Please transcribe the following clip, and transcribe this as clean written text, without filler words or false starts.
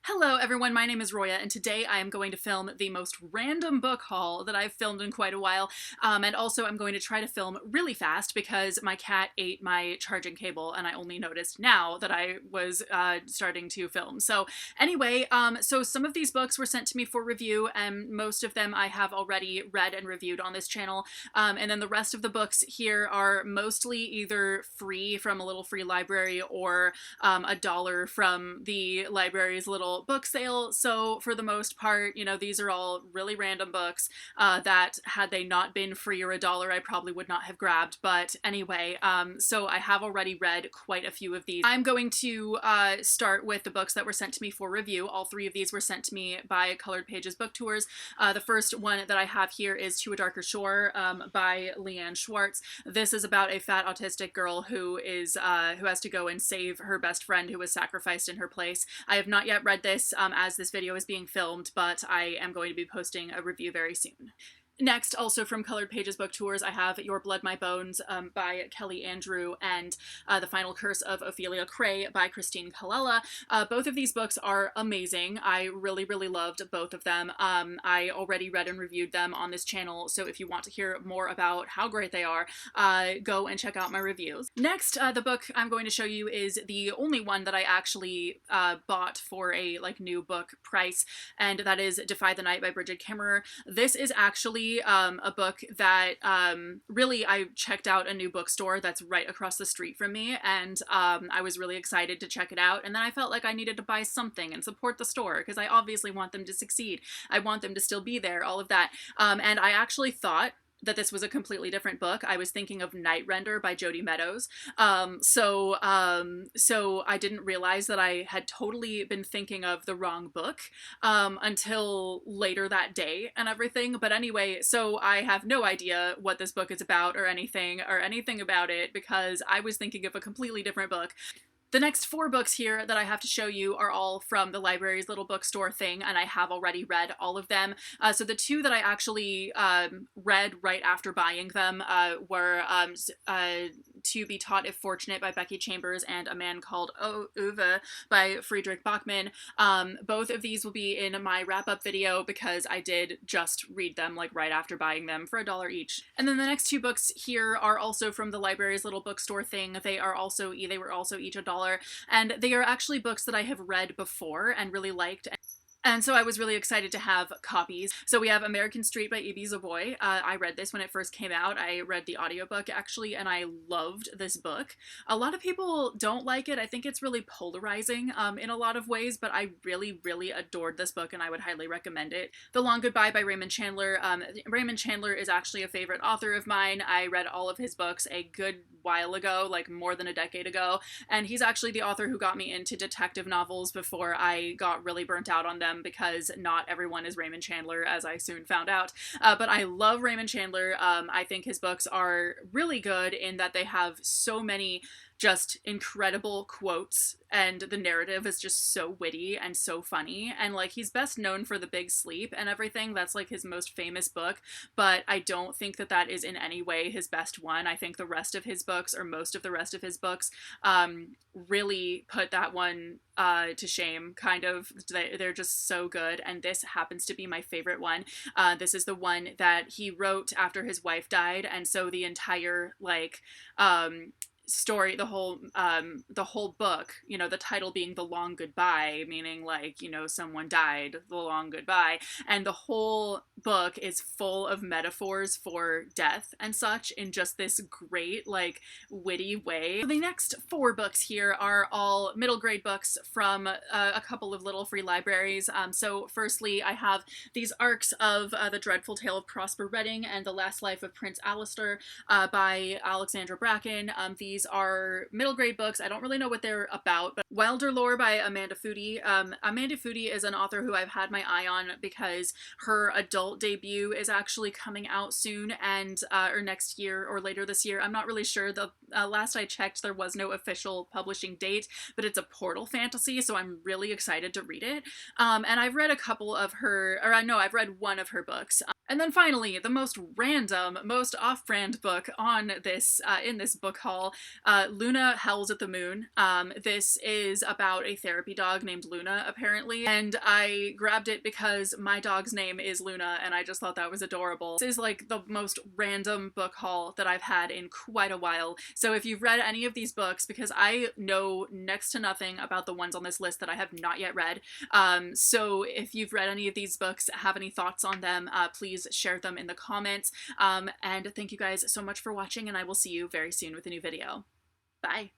Hello everyone, my name is Roya, and today I am going to film the most random book haul that I've filmed in quite a while, and also I'm going to try to film really fast because my cat ate my charging cable and I only noticed now that I was starting to film. So anyway, so some of these books were sent to me for review, and most of them I have already read and reviewed on this channel, and then the rest of the books here are mostly either free from a little free library or $1 from the library's little book sale. So for the most part, you know, these are all really random books that had they not been free or $1, I probably would not have grabbed. But anyway, so I have already read quite a few of these. I'm going to start with the books that were sent to me for review. All three of these were sent to me by Colored Pages Book Tours. The first one that I have here is To a Darker Shore by Leanne Schwartz. This is about a fat autistic girl who has to go and save her best friend who was sacrificed in her place. I have not yet read this as this video is being filmed, but I am going to be posting a review very soon. Next, also from Colored Pages Book Tours, I have Your Blood, My Bones by Kelly Andrew and The Final Curse of Ophelia Cray by Christine Colella. Both of these books are amazing. I really, really loved both of them. I already read and reviewed them on this channel, so if you want to hear more about how great they are, go and check out my reviews. Next, the book I'm going to show you is the only one that I actually bought for a new book price, and that is Defy the Night by Bridget Kimmerer. This is actually a book that really I checked out a new bookstore that's right across the street from me, and I was really excited to check it out, and then I felt like I needed to buy something and support the store because I obviously want them to succeed. I want them to still be there, all of that. And I actually thought that this was a completely different book. I was thinking of Night Render by Jodi Meadows. So I didn't realize that I had totally been thinking of the wrong book until later that day and everything. But anyway, so I have no idea what this book is about or anything about it because I was thinking of a completely different book. The next 4 books here that I have to show you are all from the library's little bookstore thing, and I have already read all of them. So the 2 that I actually read right after buying them were To Be Taught If Fortunate by Becky Chambers and A Man Called Uwe by Friedrich Bachmann. Both of these will be in my wrap-up video because I did just read them right after buying them for $1 each. And then the next 2 books here are also from the library's little bookstore thing. They were also each $1. And they are actually books that I have read before and really liked. And so I was really excited to have copies. So we have American Street by E.B. Zavoy. I read this when it first came out. I read the audiobook actually, and I loved this book. A lot of people don't like it. I think it's really polarizing in a lot of ways, but I really, really adored this book and I would highly recommend it. The Long Goodbye by Raymond Chandler. Raymond Chandler is actually a favorite author of mine. I read all of his books a good while ago, more than a decade ago, and he's actually the author who got me into detective novels before I got really burnt out on them because not everyone is Raymond Chandler, as I soon found out. But I love Raymond Chandler. I think his books are really good in that they have so many just incredible quotes, and the narrative is just so witty and so funny, and he's best known for The Big Sleep and everything. That's his most famous book, but I don't think that that is in any way his best one. I think the rest of his books, or most of the rest of his books, really put that one to shame, kind of. They're just so good, and this happens to be my favorite one. This is the one that he wrote after his wife died, and so the entire story, the whole book, the title being The Long Goodbye, meaning someone died, the long goodbye, and the whole book is full of metaphors for death and such in just this great witty way. The next 4 books here are all middle grade books from a couple of little free libraries. So firstly, I have these arcs of The Dreadful Tale of Prosper Redding and The Last Life of Prince Alistair by Alexandra Bracken. These are middle grade books. I don't really know what they're about, but Wilder Lore by Amanda Foody. Amanda Foody is an author who I've had my eye on because her adult debut is actually coming out soon, and or next year or later this year. I'm not really sure. The last I checked, there was no official publishing date, but it's a portal fantasy, so I'm really excited to read it. And I've read a couple of her, or no, I've read one of her books. And then finally, the most random, most off-brand book on this in this book haul, Luna Howls at the Moon. This is about a therapy dog named Luna, apparently, and I grabbed it because my dog's name is Luna, and I just thought that was adorable. This is like the most random book haul that I've had in quite a while. So if you've read any of these books, because I know next to nothing about the ones on this list that I have not yet read, so if you've read any of these books, have any thoughts on them, please share them in the comments. And thank you guys so much for watching, and I will see you very soon with a new video. Bye!